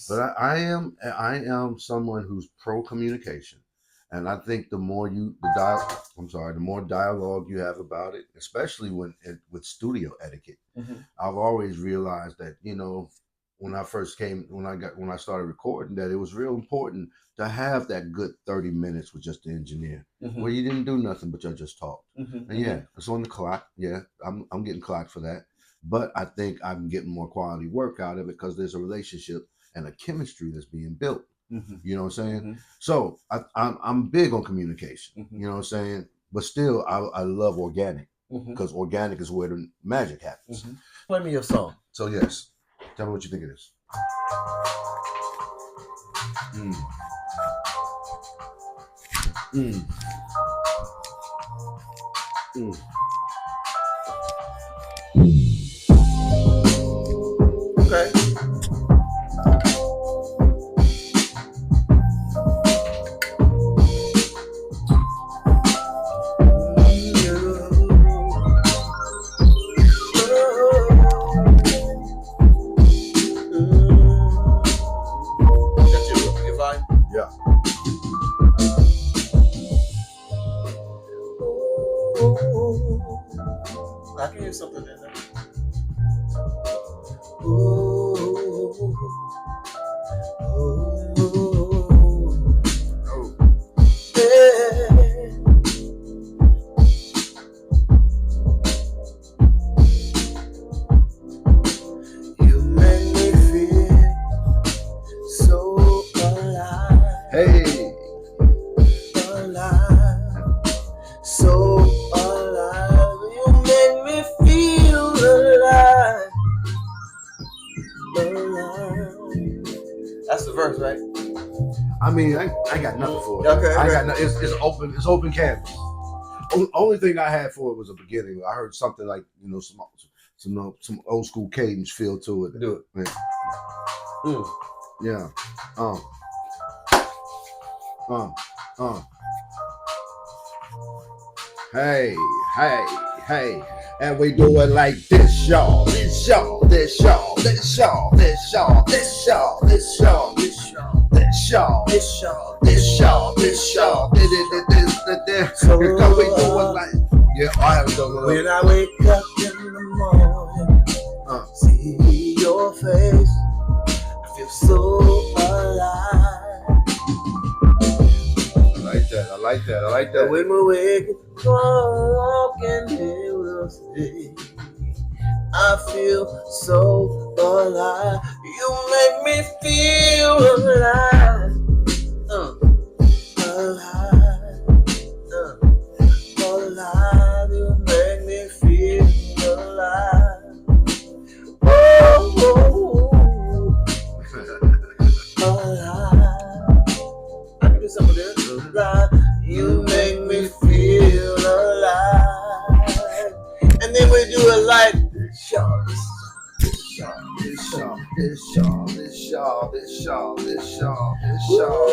But I am someone who's pro communication, and I think the more dialogue you have about it, especially with studio etiquette. I've always realized that when I started recording, that it was real important to have that good 30 minutes with just the engineer, where you didn't do nothing but you just talked. And yeah, it's on the clock. Yeah, I'm getting clocked for that. But I think I'm getting more quality work out of it because there's a relationship and a chemistry that's being built. You know what I'm saying? So I'm big on communication. You know what I'm saying? But still, I love organic because organic is where the magic happens. Play me your song. So yes, tell me what you think it is. Mm. Mm. Mm. Okay. Yeah. I can hear something in there. Ooh. You make me feel so alive. Hey. Alive. So alive. You make me feel alive. Alive. That's the verse, right? I mean, I got nothing for it. Okay. I got no, it's open canvas. Only thing I had for it was a beginning. I heard something like some old school cadence feel to it. Do it. Yeah. Hey, hey, hey. And we do it like this, y'all. This y'all. This y'all. This y'all. This y'all. This y'all. This y'all. This y'all. This y'all. This y'all. This y'all. This y'all. This. So we do it like. Yeah, I have to go. When I wake up in the morning, see your face, I feel so alive. I like that. When we wake up, walking here with today, I feel so alive. You make me feel alive. Alive. Alive. You make me feel alive. Oh, alive. I can do some of this. Alive. You make me feel alive. And then we do it like this, y'all. This y'all. This y'all. This y'all. This y'all. This y'all. This y'all. This y'all.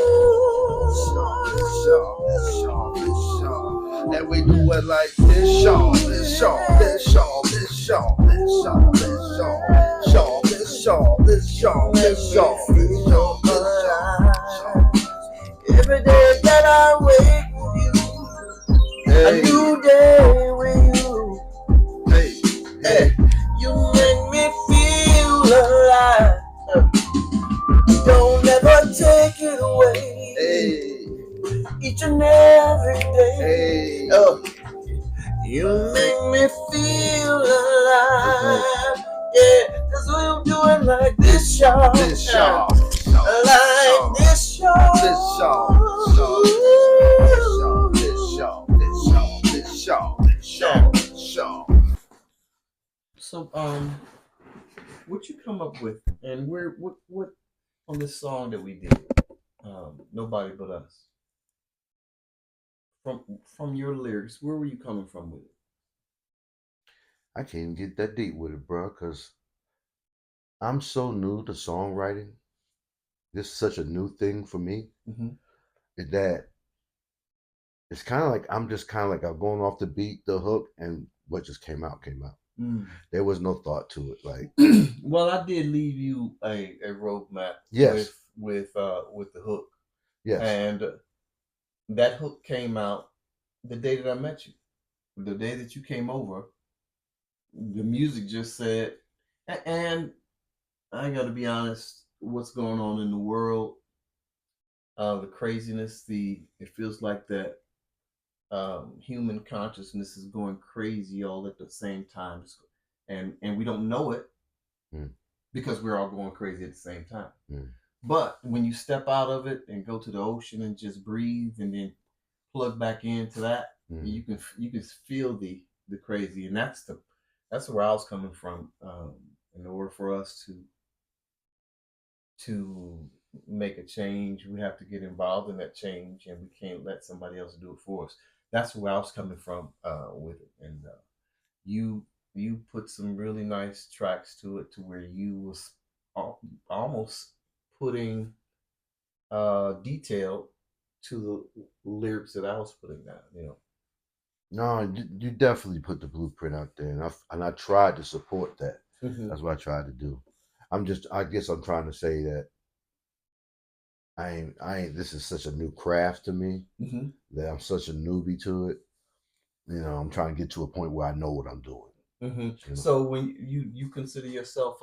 This y'all. This y'all. This y'all. And we do it like this, y'all. This y'all. This y'all. This y'all. This y'all. This y'all. This y'all. This y'all. This y'all. This y'all. Every day that I wake with you, a new day with you. Hey, you make me feel alive. Don't ever take it away. Each and every day. You make me feel alive. Yeah, that's what I'm doing like this, y'all. This y'all. Like this, y'all. This y'all. This y'all. This y'all. This y'all. This y'all. This y'all. So, what you come up with, and what on this song that we did, Nobody But Us. From your lyrics, where were you coming from with it? I can't even get that deep with it, bro, because I'm so new to songwriting. This is such a new thing for me that it's kind of like I'm just kind of like I'm going off the beat, the hook, and what just came out came out. There was no thought to it. Like, well, I did leave you a roadmap. Yes. With the hook. Yes. And that hook came out the day that I met you. The day that you came over, the music just said, and I got to be honest, what's going on in the world, the craziness, it feels like that human consciousness is going crazy all at the same time, and we don't know it because we're all going crazy at the same time. But when you step out of it and go to the ocean and just breathe and then plug back into that, you can feel the crazy, and that's where I was coming from. In order for us to make a change, we have to get involved in that change, and we can't let somebody else do it for us. That's where I was coming from with it, and you put some really nice tracks to it, to where you was almost putting detail to the lyrics that I was putting down. No, you definitely put the blueprint out there, and I tried to support that. That's what I tried to do. I guess I'm trying to say that I ain't. This is such a new craft to me that I'm such a newbie to it. I'm trying to get to a point where I know what I'm doing. So when you consider yourself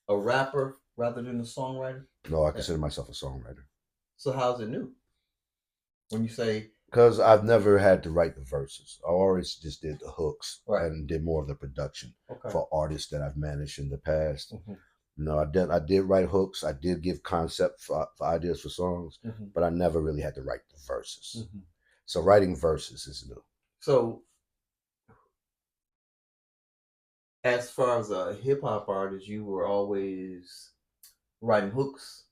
a rapper rather than a songwriter? No, I consider myself a songwriter. So how's it new? When you say, because I've never had to write the verses. I always just did the hooks and did more of the production for artists that I've managed in the past. No, I did write hooks. I did give concept for ideas for songs, but I never really had to write the verses. So writing verses is new. So as far as a hip hop artist, you were always writing hooks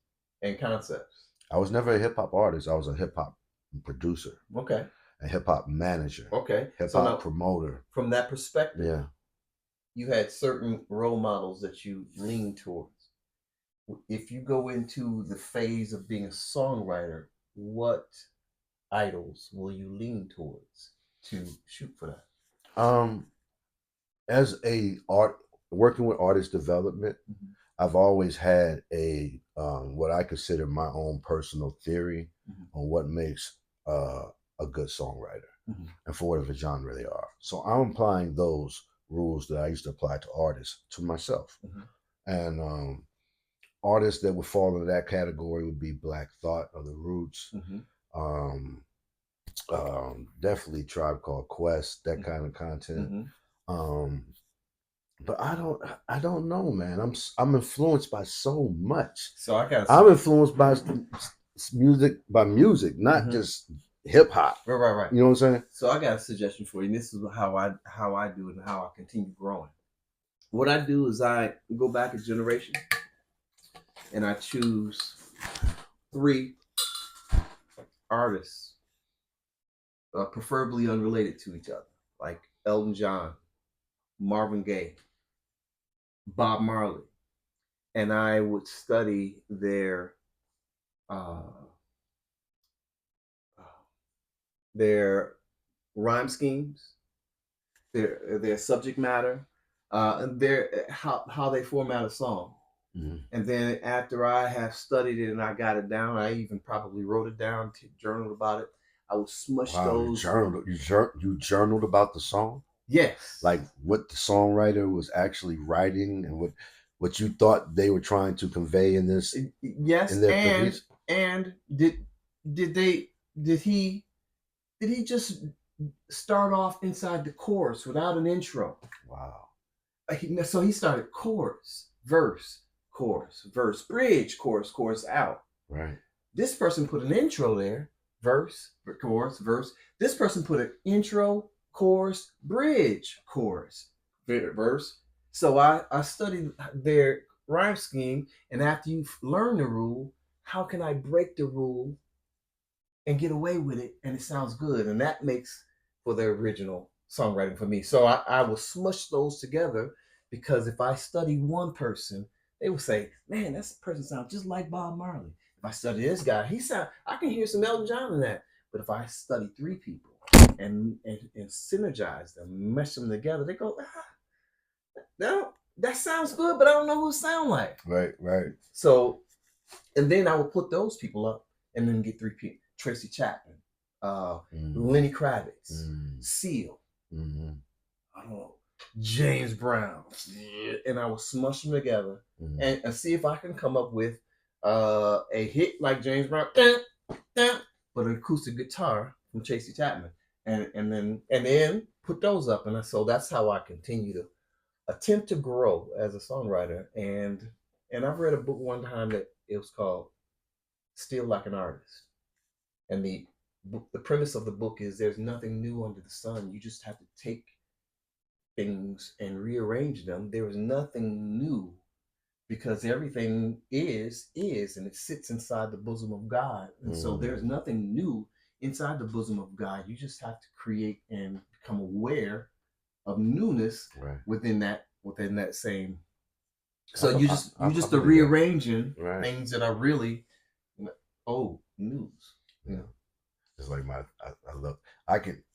and concepts. I was never a hip hop artist. I was a hip hop producer. Okay. A hip hop manager. Okay. Hip hop promoter. From that perspective, yeah, you had certain role models that you leaned towards. If you go into the phase of being a songwriter, what idols will you lean towards to shoot for that? As working with artist development, I've always had a what I consider my own personal theory on what makes a good songwriter and for whatever genre they are. So I'm applying those rules that I used to apply to artists to myself. And artists that would fall into that category would be Black Thought or The Roots. Definitely Tribe Called Quest, that kind of content. But I don't know, man. I'm influenced by so much. So I'm influenced by music, not just hip hop. Right. You know what I'm saying? So I got a suggestion for you, and this is how I do it and how I continue growing. What I do is I go back a generation and I choose 3 artists, preferably unrelated to each other, like Elton John, Marvin Gaye, Bob Marley, and I would study their rhyme schemes, their subject matter, and their how they format a song. And then after I have studied it and I got it down, I even probably wrote it down, journaled about it. I would smush those. You journaled about the song? Yes. Like what the songwriter was actually writing and what you thought they were trying to convey in this. Yes. And did he just start off inside the chorus without an intro? Wow. So he started chorus, verse, chorus, verse, bridge, chorus out. Right. This person put an intro there, verse, chorus, verse. This person put an intro, chorus, bridge, chorus, verse. So I studied their rhyme scheme, and after you learn the rule, how can I break the rule and get away with it and it sounds good? And that makes for the original songwriting for me. So I will smush those together, because if I study one person, they will say, man, that person sounds just like Bob Marley. If I study this guy, I can hear some Elton John in that. But if I study 3 people and synergize them, mesh them together, they go, now that sounds good, but I don't know who it sound like. Right. So, and then I would put those people up, and then get 3 people: Tracy Chapman, Lenny Kravitz, Seal. I don't know, James Brown, and I would smush them together and see if I can come up with a hit like James Brown, but an acoustic guitar from Tracy Chapman, and then put those up, and so that's how I continue to attempt to grow as a songwriter. And I've read a book one time that it was called "Still Like an Artist," and the premise of the book is there's nothing new under the sun. You just have to take things and rearrange them. There is nothing new because everything is and it sits inside the bosom of God. And so there's nothing new inside the bosom of God. You just have to create and become aware of newness within that same. So you just are rearranging things that are really old news. You know, it's like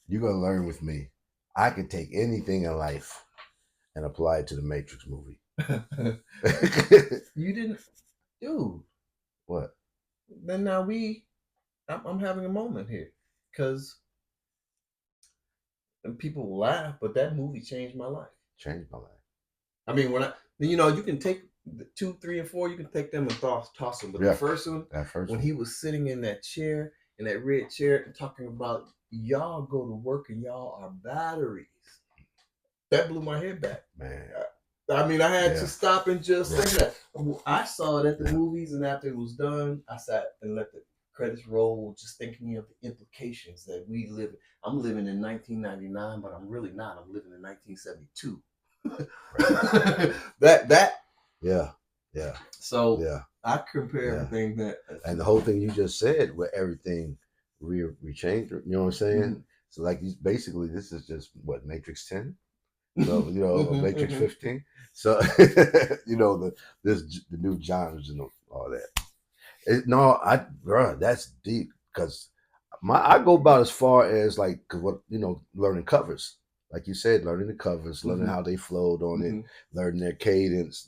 you're gonna learn with me. I can take anything in life and apply it to the Matrix movie. You didn't, dude. What? Then now I'm having a moment here because people will laugh, but that movie changed my life. Changed my life. I mean, you can take the 2, 3, and 4, you can take them and toss them. But the first one, when he was sitting in that chair, in that red chair, and talking about y'all go to work and y'all are batteries, that blew my head back. Man. I mean, I had to stop and just think that. I saw it at the movies, and after it was done, I sat and let the credits roll, just thinking of the implications that we live in. I'm living in 1999, but I'm really not. I'm living in 1972. Yeah. So I compare everything that, and the whole thing you just said, where everything re-changed. You know what I'm saying? Mm-hmm. So like, basically, this is just what, Matrix 10. So Matrix 15. So the new genres and all that. That's deep, because I go about as far as like, learning covers. Like you said, learning the covers, learning how they flowed on it, learning their cadence,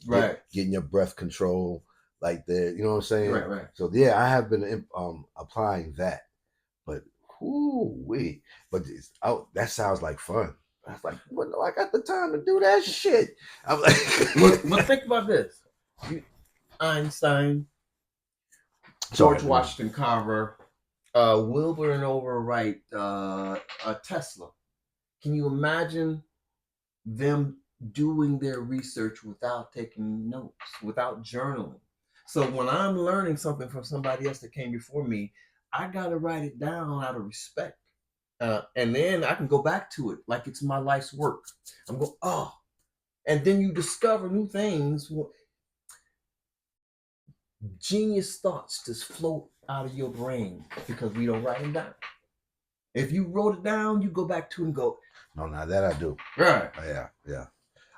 getting your breath control, like that. You know what I'm saying? Right. So I have been applying that, but that sounds like fun. I was like, well, no, I got the time to do that shit. I'm like, but think about this: Einstein, George Washington Carver, Wilbur and Overwright, Tesla. Can you imagine them doing their research without taking notes, without journaling? So when I'm learning something from somebody else that came before me, I gotta write it down out of respect. And then I can go back to it like it's my life's work. I'm going, and then you discover new things. Genius thoughts just float out of your brain because we don't write them down. If you wrote it down, you go back to it and go, no, now that I do. Right. Yeah.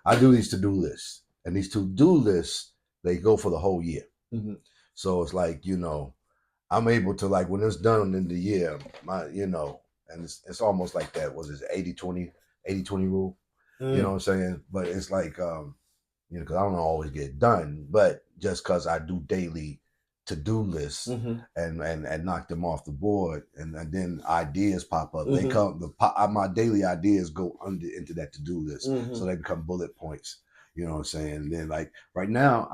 I do these to-do lists, and these to-do lists, they go for the whole year. Mm-hmm. So it's like, I'm able to, like, when it's done in the year, and it's almost like that. Was it 80-20 rule? You know what I'm saying? But it's like, because I don't always get done, but just because I do daily to-do lists and knock them off the board, and then ideas pop up. They come, my daily ideas go into that to-do list, so they become bullet points. You know what I'm saying? And then, like, right now,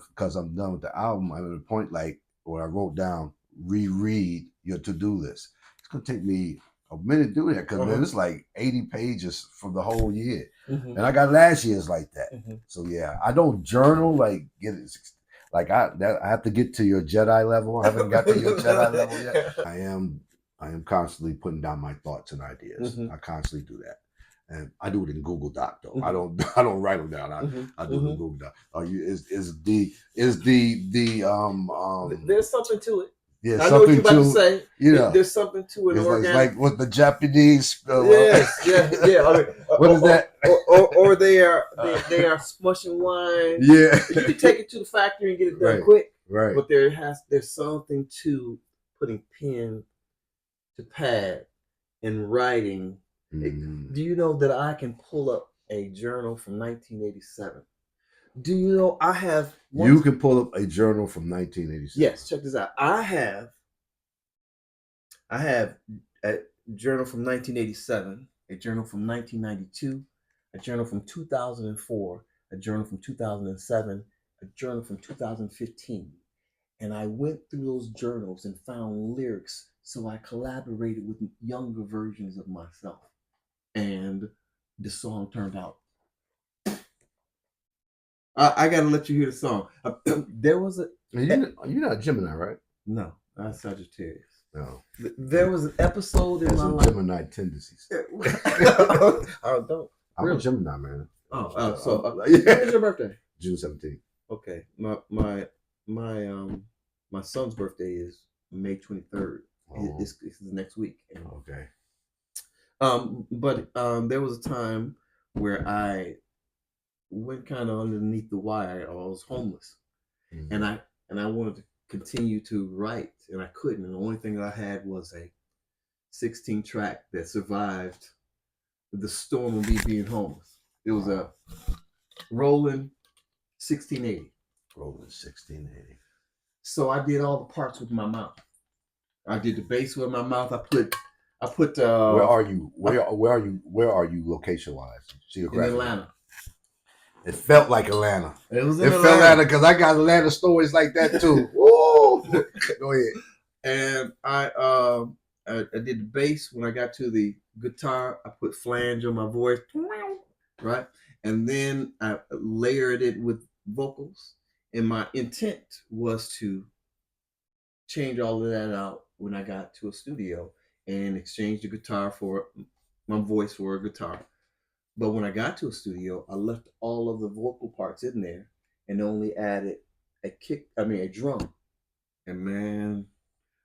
because I'm done with the album, I'm at a point like where I wrote down, reread your to-do list. It's gonna take me a minute to do that, because man, it's like 80 pages for the whole year, and I got last year's like that. So I don't journal, like, like I have to get to your Jedi level. I haven't got to your Jedi level yet. I am constantly putting down my thoughts and ideas. I constantly do that, and I do it in Google Doc though. I don't write them down. I do it in Google Doc. There's something to it. Yeah, I know what you're about to say. There's something to it. It's like what the Japanese. Yeah. I mean, what is that? Or they are smushing wine. Yeah, you can take it to the factory and get it done quick. Right. But there's something to putting pen to pad and writing. Do you know that I can pull up a journal from 1987. Do you know I have? You can pull up a journal from 1987. Yes, check this out. I have a journal from 1987, a journal from 1992, a journal from 2004, a journal from 2007, a journal from 2015. And I went through those journals and found lyrics, so I collaborated with younger versions of myself. And the song turned out. I gotta let you hear the song. There was a. You're not Gemini, right? No, I'm Sagittarius. No. There was an episode in my life. Gemini tendencies. I don't. I'm a Gemini, man. When is your birthday? June 17th. Okay, my son's birthday is May 23rd. It's next week. Okay. But there was a time where I went kind of underneath the wire. I was homeless, and I wanted to continue to write, and I couldn't. And the only thing that I had was a 16 track that survived the storm of me being homeless. It was a Roland 1680. Roland 1680. So I did all the parts with my mouth. I did the bass with my mouth. I put. Where are you? Where are you location wise? In Atlanta. It felt like Atlanta. It was in Atlanta because I got Atlanta stories like that too. Woo! Go ahead. And I did the bass. When I got to the guitar, I put flange on my voice, right? And then I layered it with vocals. And my intent was to change all of that out when I got to a studio and exchange the guitar for my voice for a guitar. But when I got to a studio, I left all of the vocal parts in there and only added a drum. And man,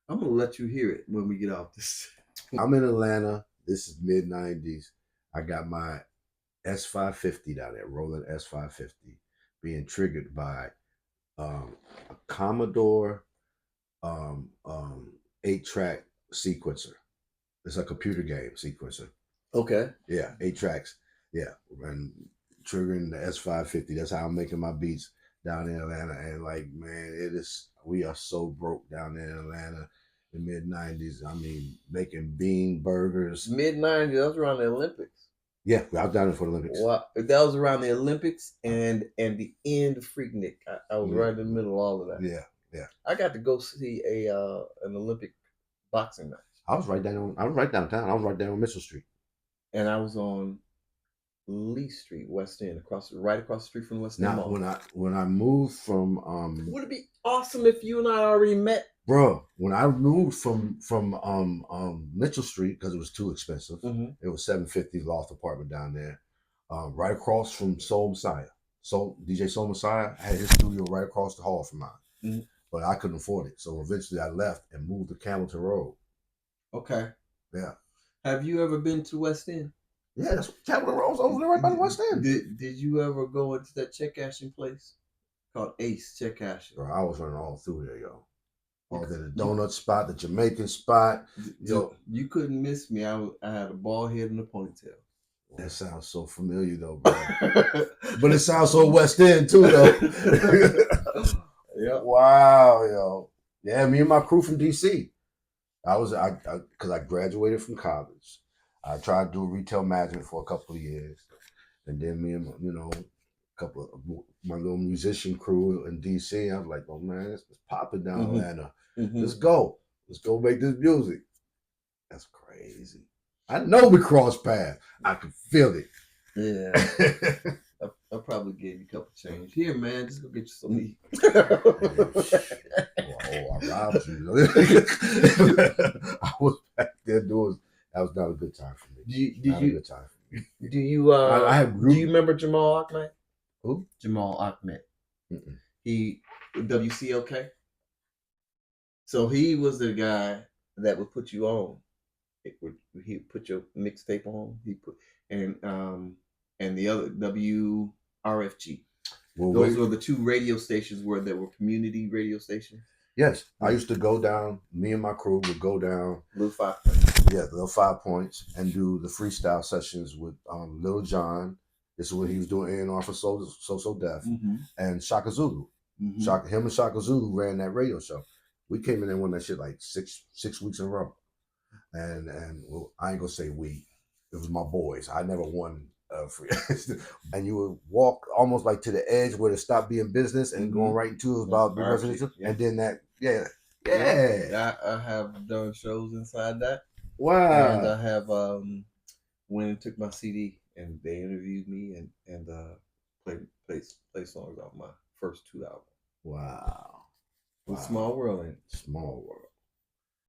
I'm gonna let you hear it when we get off this. I'm in Atlanta. This is mid-90s. I got my S550 down there, Roland S550, being triggered by a Commodore 8-track sequencer. It's a computer game sequencer. Okay. Yeah, 8 tracks. Yeah, and triggering the S550. That's how I'm making my beats down in Atlanta. And like, man, we are so broke down there in Atlanta in the mid-90s. I mean, making bean burgers. Mid-90s, that was around the Olympics. Yeah, I was down there for the Olympics. Well, that was around the Olympics and the end of Freaknik. I was right in the middle of all of that. Yeah. I got to go see an Olympic boxing match. I was right downtown. I was right down on Mitchell Street. And I was on Lee Street, West End, right across the street from West End Mall. When I moved from would it be awesome if you and I already met? Bro, when I moved from Mitchell Street, because it was too expensive, it was $750 loft apartment down there, right across from Soul Messiah. DJ Soul Messiah had his studio right across the hall from mine, but I couldn't afford it, so eventually I left and moved to Camilton Road. Okay. Yeah. Have you ever been to West End? Yeah, that's Camilton Road's over there right by the West End. Did you ever go into that check cashing place called Ace Check Cashing? Bro, I was running all through there, yo. All the donut spot, the Jamaican spot. Yo, you couldn't miss me. I had a bald head and a ponytail. That sounds so familiar though, bro. But it sounds so West End too, though. Yeah. Wow, yo. Yeah, me and my crew from DC. Because I graduated from college. I tried to do retail management for a couple of years, and then me and a couple of my little musician crew in DC. I was like, oh man, it's popping down Atlanta. Let's go make this music. That's crazy. I know we crossed paths. I can feel it. Yeah. I probably gave you a couple change. Here, man, just go get you some meat. I robbed you. I was back there doing. That was not a good time for me. A good time for me. Do you remember Jamal Ahmed? Who? Jamal Ahmed. He WCLK. So he was the guy that would put you on. He put your mixtape on. And the other WRFG. Those were the two radio stations that were community radio stations. Yes, I used to go down. Me and my crew would go down. Little 5 Points. Yeah, Little 5 Points, and do the freestyle sessions with Lil Jon. This is when he was doing A&R for So Def and Shaka Zulu. Mm-hmm. Him and Shaka Zulu ran that radio show. We came in and won that shit like six weeks in a row. And well, I ain't gonna say we. It was my boys. I never won free. And you would walk almost like to the edge where it stopped being business and going right into about the residential. And then that, yeah. I have done shows inside that. Wow. And I have went and took my CD and they interviewed me and play songs off my first 2 albums. Wow. Small world. Small world.